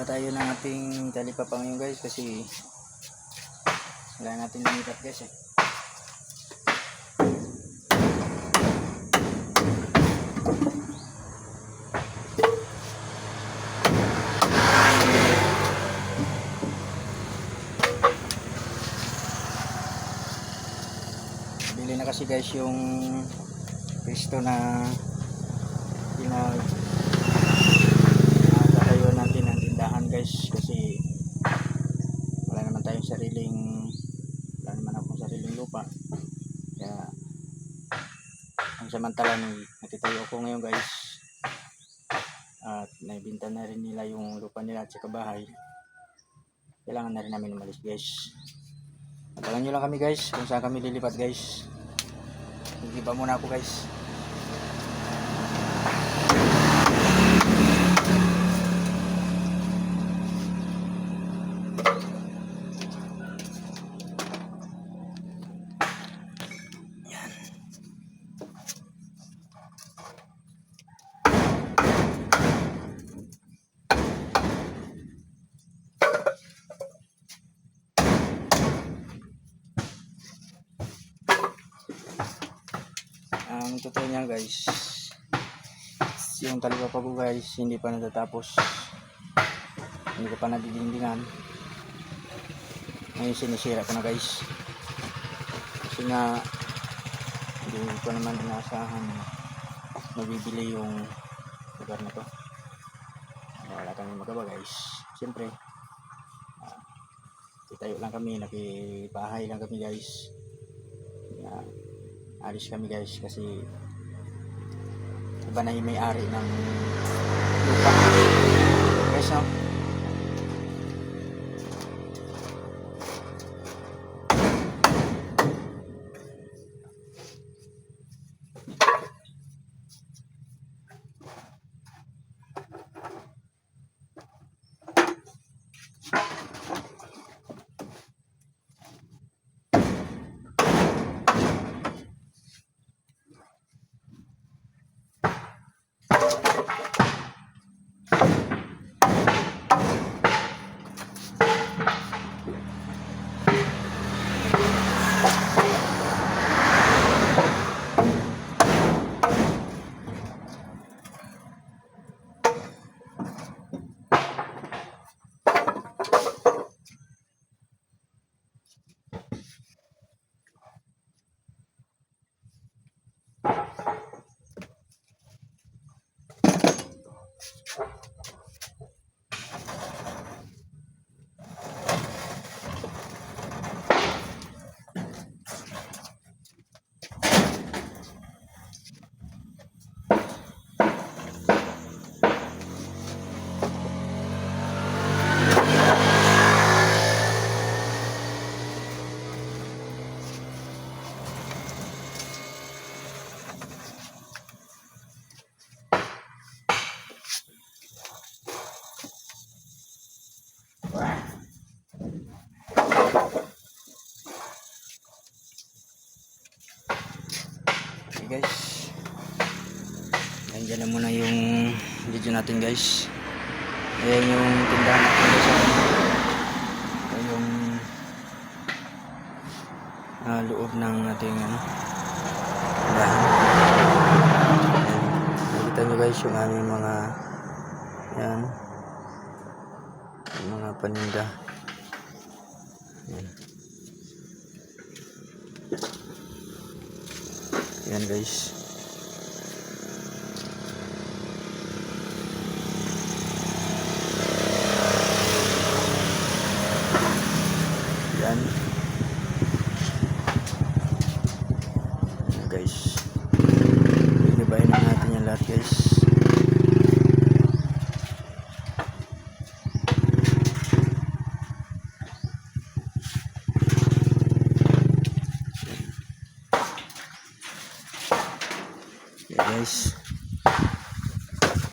tayo ng ating talipapa ngayon guys, kasi wala natin lumipat guys eh. Bili na kasi guys yung pisto na pinagtatayuan natin ng tindahan guys, kasi wala naman akong sariling lupa, kaya ang samantala nakitayo ako ngayon guys, at naibinta na rin nila yung lupa nila at saka bahay. Kailangan na rin namin umalis guys. Abangan nyo lang kami guys kung saan kami lilipat guys. Iba muna ako guys. Ang totoo niya guys, yung talipapa ko guys hindi pa natatapos, hindi ko pa nadidingdingan. Ngayon sinisira ko na guys, kasi nga hindi ko naman inaasahan mabibili yung lugar na to. Wala kami magawa guys, siyempre titayo lang kami, nakibahay lang kami guys. Alis kami guys kasi iba na yung may-ari ng lupa guys, no? Guys, nandiyan na muna yung video natin guys. Ayan yung tindahan natin guys. Ayan yung loob ng ating tindahan. Nakita nyo guys yung aming mga yan, yung mga paninda. Ayan. Yan guys. Yan. Yan guys. Binibayin na natin yan lahat guys. Guys,